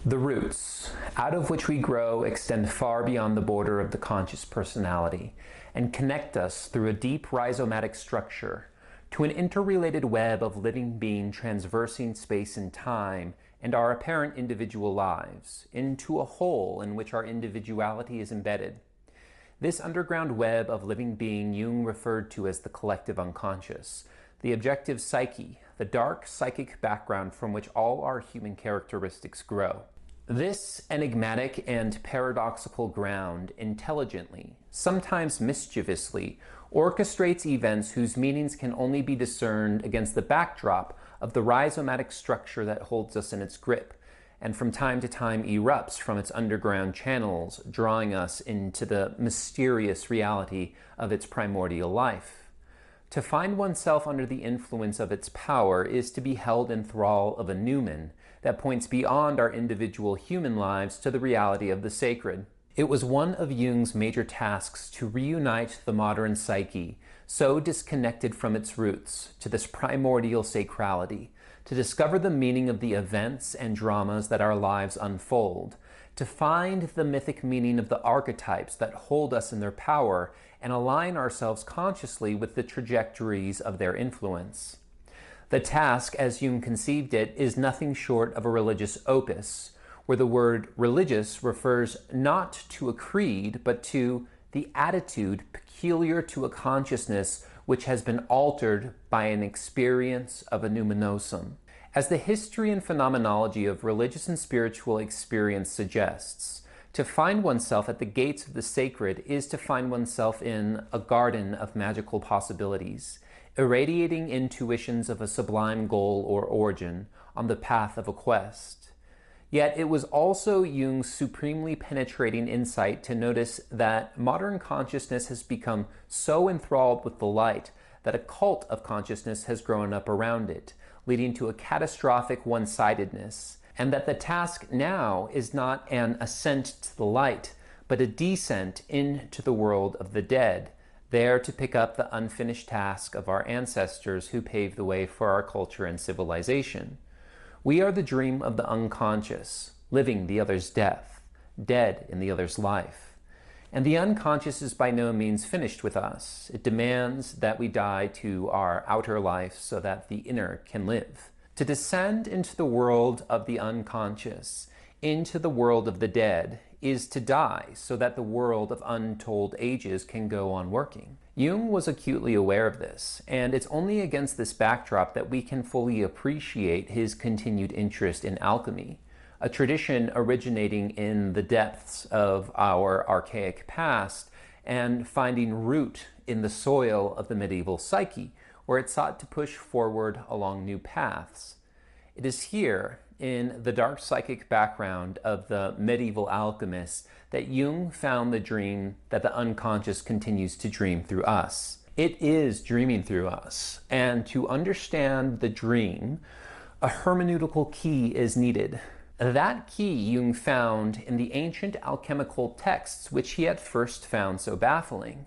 The roots, out of which we grow, extend far beyond the border of the conscious personality and connect us through a deep rhizomatic structure to an interrelated web of living being transversing space and time and our apparent individual lives into a whole in which our individuality is embedded. This underground web of living being Jung referred to as the collective unconscious, the objective psyche, the dark psychic background from which all our human characteristics grow. This enigmatic and paradoxical ground intelligently, sometimes mischievously, orchestrates events whose meanings can only be discerned against the backdrop of the rhizomatic structure that holds us in its grip, and from time to time erupts from its underground channels, drawing us into the mysterious reality of its primordial life. To find oneself under the influence of its power is to be held in thrall of a noumen that points beyond our individual human lives to the reality of the sacred. It was one of Jung's major tasks to reunite the modern psyche, so disconnected from its roots, to this primordial sacrality, to discover the meaning of the events and dramas that our lives unfold, to find the mythic meaning of the archetypes that hold us in their power and align ourselves consciously with the trajectories of their influence. The task, as Jung conceived it, is nothing short of a religious opus, where the word religious refers not to a creed, but to the attitude peculiar to a consciousness which has been altered by an experience of a numinosum. As the history and phenomenology of religious and spiritual experience suggests, to find oneself at the gates of the sacred is to find oneself in a garden of magical possibilities, irradiating intuitions of a sublime goal or origin on the path of a quest. Yet it was also Jung's supremely penetrating insight to notice that modern consciousness has become so enthralled with the light that a cult of consciousness has grown up around it, leading to a catastrophic one-sidedness, and that the task now is not an ascent to the light, but a descent into the world of the dead, there to pick up the unfinished task of our ancestors who paved the way for our culture and civilization. We are the dream of the unconscious, living the other's death, dead in the other's life. And the unconscious is by no means finished with us. It demands that we die to our outer life so that the inner can live. To descend into the world of the unconscious, into the world of the dead, is to die so that the world of untold ages can go on working. Jung was acutely aware of this, and it's only against this backdrop that we can fully appreciate his continued interest in alchemy, a tradition originating in the depths of our archaic past and finding root in the soil of the medieval psyche, where it sought to push forward along new paths. It is here, in the dark psychic background of the medieval alchemists, that Jung found the dream that the unconscious continues to dream through us. It is dreaming through us, and to understand the dream, a hermeneutical key is needed. That key Jung found in the ancient alchemical texts which he at first found so baffling.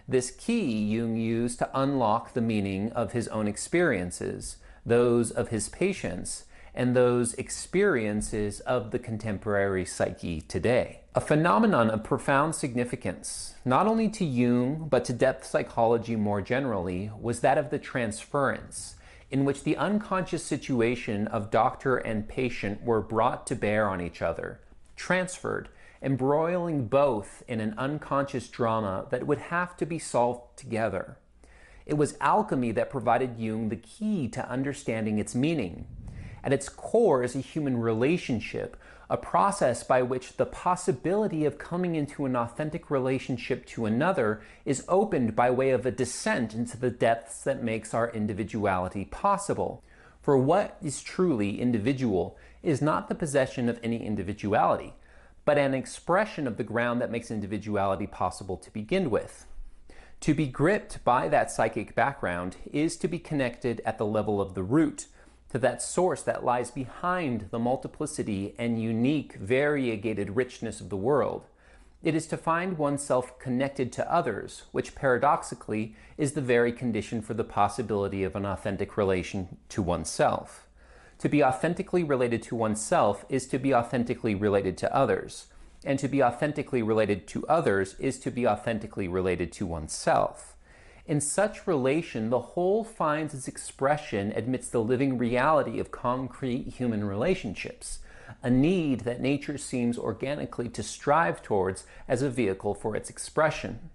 This key Jung used to unlock the meaning of his own experiences, those of his patients, and those experiences of the contemporary psyche today. A phenomenon of profound significance, not only to Jung, but to depth psychology more generally, was that of the transference, in which the unconscious situation of doctor and patient were brought to bear on each other, transferred, embroiling both in an unconscious drama that would have to be solved together. It was alchemy that provided Jung the key to understanding its meaning. At its core is a human relationship, a process by which the possibility of coming into an authentic relationship to another is opened by way of a descent into the depths that makes our individuality possible. For what is truly individual is not the possession of any individuality, but an expression of the ground that makes individuality possible to begin with. To be gripped by that psychic background is to be connected at the level of the root, to that source that lies behind the multiplicity and unique, variegated richness of the world. It is to find oneself connected to others, which paradoxically is the very condition for the possibility of an authentic relation to oneself. To be authentically related to oneself is to be authentically related to others, and to be authentically related to others is to be authentically related to oneself. In such relation, the whole finds its expression amidst the living reality of concrete human relationships, a need that nature seems organically to strive towards as a vehicle for its expression.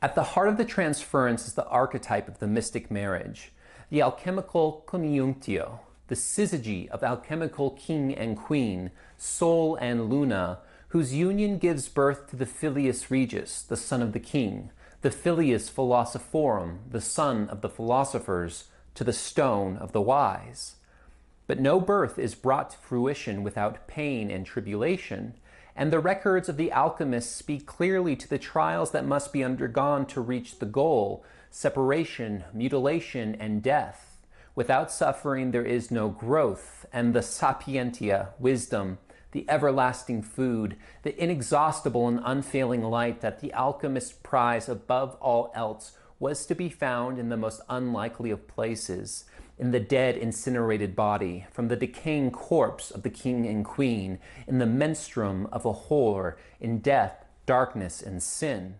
At the heart of the transference is the archetype of the mystic marriage, the alchemical conjunctio, the syzygy of alchemical king and queen, Sol and Luna, whose union gives birth to the filius regis, the son of the king, the filius philosophorum, the son of the philosophers, to the stone of the wise. But no birth is brought to fruition without pain and tribulation, and the records of the alchemists speak clearly to the trials that must be undergone to reach the goal, separation, mutilation, and death. Without suffering there is no growth, and the sapientia, wisdom, the everlasting food, the inexhaustible and unfailing light that the alchemists prize above all else was to be found in the most unlikely of places, in the dead incinerated body, from the decaying corpse of the king and queen, in the menstruum of a whore, in death, darkness, and sin.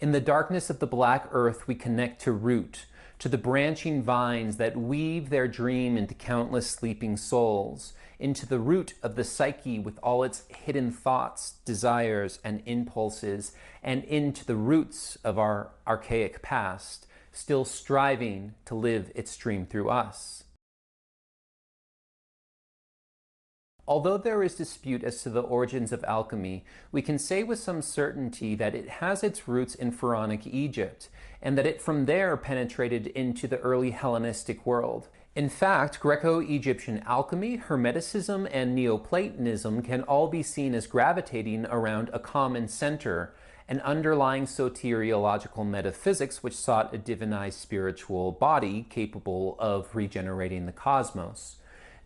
In the darkness of the black earth we connect to root, to the branching vines that weave their dream into countless sleeping souls, into the root of the psyche with all its hidden thoughts, desires, and impulses, and into the roots of our archaic past, still striving to live its dream through us. Although there is dispute as to the origins of alchemy, we can say with some certainty that it has its roots in Pharaonic Egypt, and that it from there penetrated into the early Hellenistic world. In fact, Greco-Egyptian alchemy, Hermeticism, and neo-platonism can all be seen as gravitating around a common center, an underlying soteriological metaphysics which sought a divinized spiritual body capable of regenerating the cosmos.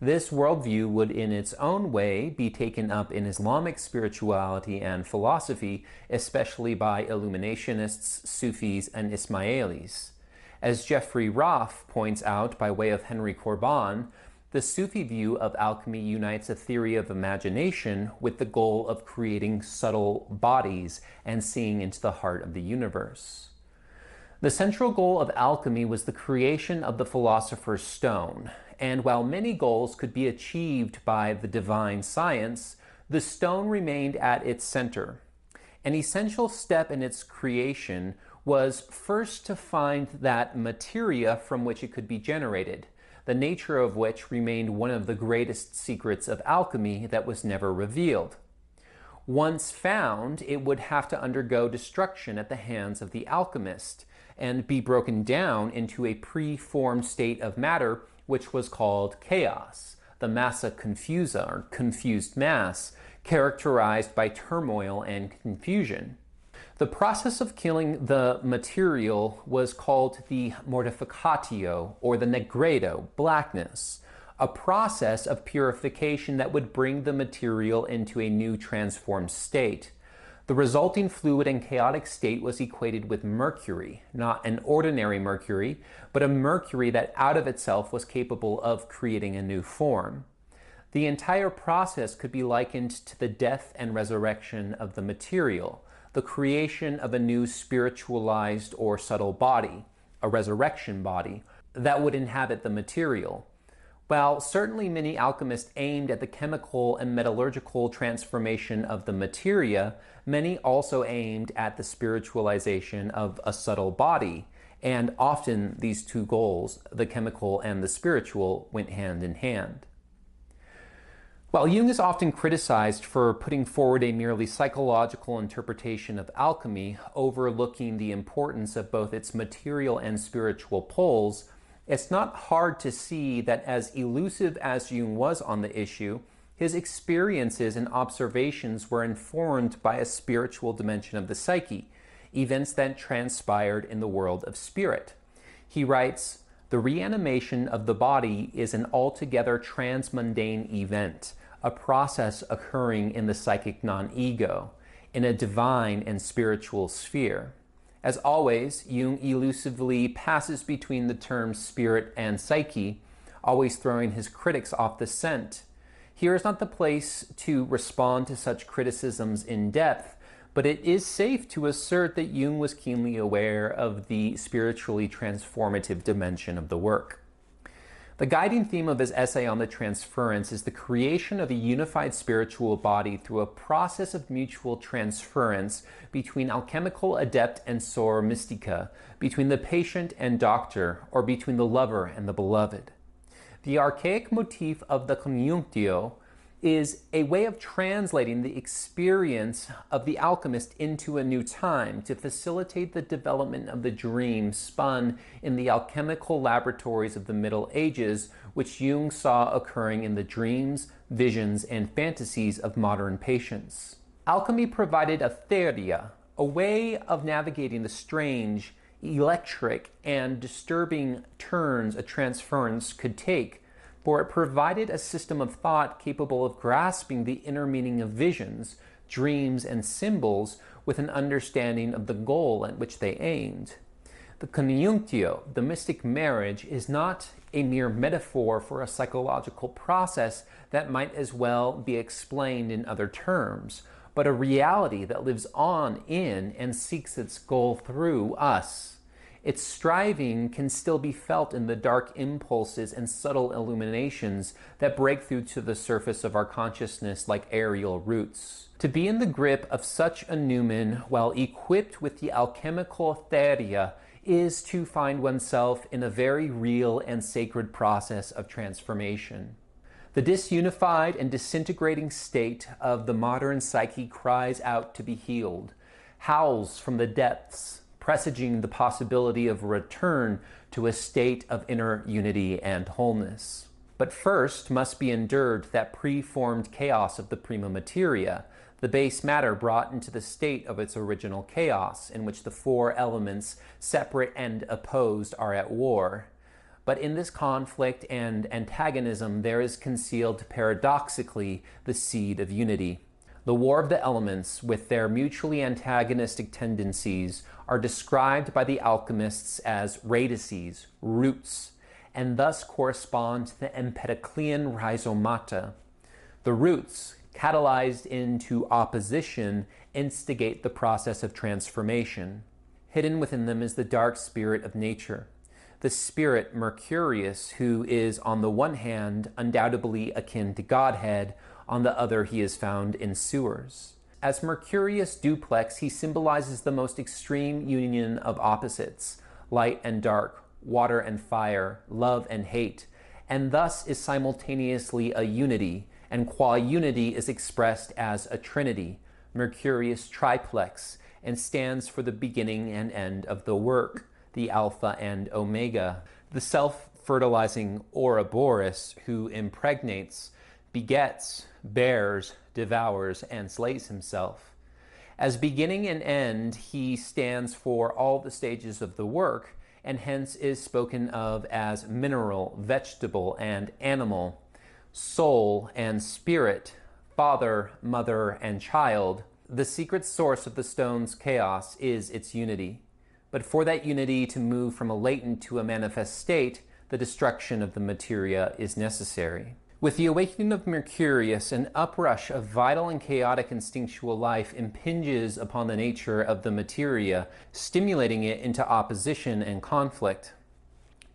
This worldview would in its own way be taken up in Islamic spirituality and philosophy, especially by Illuminationists, Sufis, and Ismailis. As Jeffrey Roth points out by way of Henry Corbin, the Sufi view of alchemy unites a theory of imagination with the goal of creating subtle bodies and seeing into the heart of the universe. The central goal of alchemy was the creation of the philosopher's stone, and while many goals could be achieved by the divine science, the stone remained at its center. An essential step in its creation was first to find that materia from which it could be generated, the nature of which remained one of the greatest secrets of alchemy that was never revealed. Once found, it would have to undergo destruction at the hands of the alchemist and be broken down into a pre-formed state of matter which was called chaos, the massa confusa, or confused mass, characterized by turmoil and confusion. The process of killing the material was called the mortificatio, or the negredo, blackness, a process of purification that would bring the material into a new transformed state. The resulting fluid and chaotic state was equated with mercury, not an ordinary mercury, but a mercury that out of itself was capable of creating a new form. The entire process could be likened to the death and resurrection of the material, the creation of a new spiritualized or subtle body, a resurrection body, that would inhabit the material. While certainly many alchemists aimed at the chemical and metallurgical transformation of the materia, many also aimed at the spiritualization of a subtle body, and often these two goals, the chemical and the spiritual, went hand in hand. While Jung is often criticized for putting forward a merely psychological interpretation of alchemy, overlooking the importance of both its material and spiritual poles, it's not hard to see that as elusive as Jung was on the issue, his experiences and observations were informed by a spiritual dimension of the psyche, events that transpired in the world of spirit. He writes, "The reanimation of the body is an altogether transmundane event, a process occurring in the psychic non-ego, in a divine and spiritual sphere." As always, Jung elusively passes between the terms spirit and psyche, always throwing his critics off the scent. Here is not the place to respond to such criticisms in depth, but it is safe to assert that Jung was keenly aware of the spiritually transformative dimension of the work. The guiding theme of his essay on the transference is the creation of a unified spiritual body through a process of mutual transference between alchemical adept and sor mystica, between the patient and doctor, or between the lover and the beloved. The archaic motif of the conjunctio is a way of translating the experience of the alchemist into a new time to facilitate the development of the dream spun in the alchemical laboratories of the Middle Ages, which Jung saw occurring in the dreams, visions, and fantasies of modern patients. Alchemy provided a theoria, a way of navigating the strange, electric, and disturbing turns a transference could take, for it provided a system of thought capable of grasping the inner meaning of visions, dreams, and symbols with an understanding of the goal at which they aimed. The conjunctio, the mystic marriage, is not a mere metaphor for a psychological process that might as well be explained in other terms, but a reality that lives on in and seeks its goal through us. Its striving can still be felt in the dark impulses and subtle illuminations that break through to the surface of our consciousness like aerial roots. To be in the grip of such a numen while equipped with the alchemical theoria is to find oneself in a very real and sacred process of transformation. The disunified and disintegrating state of the modern psyche cries out to be healed, howls from the depths, presaging the possibility of a return to a state of inner unity and wholeness. But first must be endured that preformed chaos of the Prima Materia, the base matter brought into the state of its original chaos, in which the four elements, separate and opposed, are at war. But in this conflict and antagonism there is concealed paradoxically the seed of unity. The war of the elements, with their mutually antagonistic tendencies, are described by the alchemists as radices, roots, and thus correspond to the Empedoclean rhizomata. The roots, catalyzed into opposition, instigate the process of transformation. Hidden within them is the dark spirit of nature. The spirit Mercurius, who is on the one hand undoubtedly akin to Godhead, on the other he is found in sewers. As Mercurius duplex, he symbolizes the most extreme union of opposites, light and dark, water and fire, love and hate, and thus is simultaneously a unity, and qua unity is expressed as a trinity, Mercurius triplex, and stands for the beginning and end of the work, the Alpha and Omega, the self-fertilizing Ouroboros who impregnates, begets, bears, devours, and slays himself. As beginning and end, he stands for all the stages of the work, and hence is spoken of as mineral, vegetable, and animal, soul and spirit, father, mother, and child. The secret source of the stone's chaos is its unity. But for that unity to move from a latent to a manifest state, the destruction of the materia is necessary. With the awakening of Mercurius, an uprush of vital and chaotic instinctual life impinges upon the nature of the materia, stimulating it into opposition and conflict.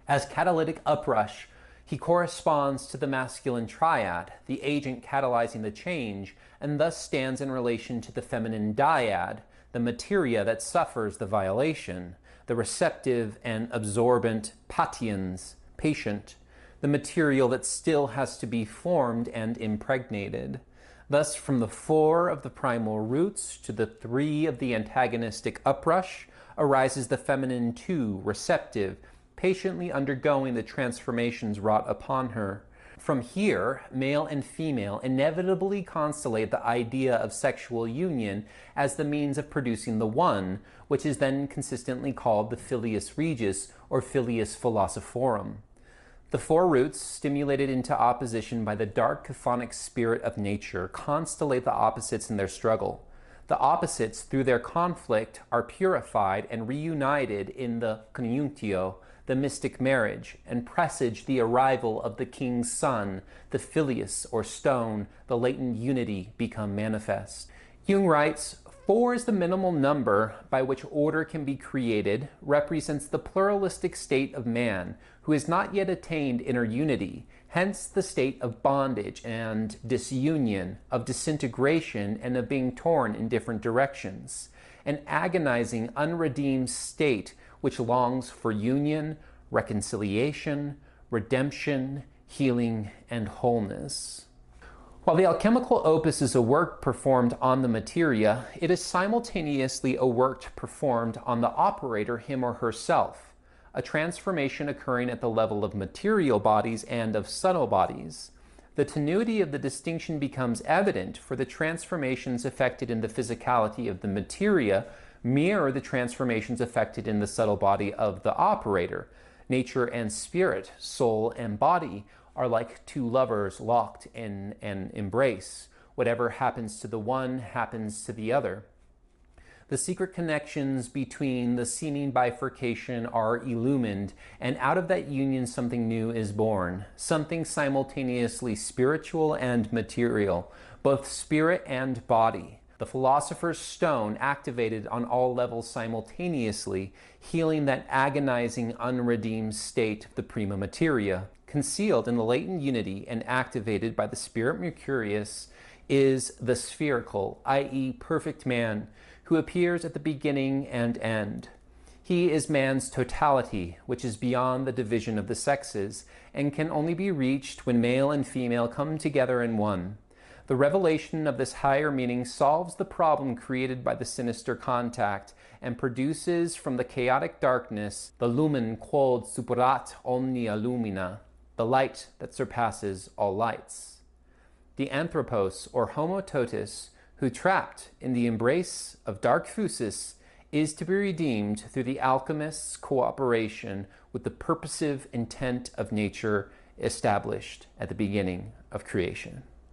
As catalytic uprush, he corresponds to the masculine triad, the agent catalyzing the change, and thus stands in relation to the feminine dyad, the materia that suffers the violation, the receptive and absorbent patiens, patient, the material that still has to be formed and impregnated. Thus, from the 4 of the primal roots to the 3 of the antagonistic uprush arises the feminine 2, receptive, patiently undergoing the transformations wrought upon her. From here, male and female inevitably constellate the idea of sexual union as the means of producing the one, which is then consistently called the filius regis or filius philosophorum. The 4 roots, stimulated into opposition by the dark chthonic spirit of nature, constellate the opposites in their struggle. The opposites, through their conflict, are purified and reunited in the conjunctio, the mystic marriage, and presage the arrival of the king's son, the filius or stone, the latent unity become manifest. Jung writes, 4 is the minimal number by which order can be created, represents the pluralistic state of man, who has not yet attained inner unity, hence the state of bondage and disunion, of disintegration, and of being torn in different directions. An agonizing, unredeemed state which longs for union, reconciliation, redemption, healing, and wholeness. While the alchemical opus is a work performed on the materia, it is simultaneously a work performed on the operator, him or herself, a transformation occurring at the level of material bodies and of subtle bodies. The tenuity of the distinction becomes evident, for the transformations effected in the physicality of the materia mirror the transformations effected in the subtle body of the operator. Nature and spirit, soul and body, are like two lovers locked in an embrace. Whatever happens to the one happens to the other. The secret connections between the seeming bifurcation are illumined, and out of that union something new is born, something simultaneously spiritual and material, both spirit and body. The philosopher's stone activated on all levels simultaneously, healing that agonizing, unredeemed state of the prima materia. Concealed in the latent unity and activated by the spirit Mercurius is the spherical, i.e. perfect man, who appears at the beginning and end. He is man's totality, which is beyond the division of the sexes, and can only be reached when male and female come together in one. The revelation of this higher meaning solves the problem created by the sinister contact, and produces from the chaotic darkness the lumen quod superat omnia lumina, the light that surpasses all lights. The anthropos, or homo totus, who trapped in the embrace of dark phusis, is to be redeemed through the alchemist's cooperation with the purposive intent of nature established at the beginning of creation.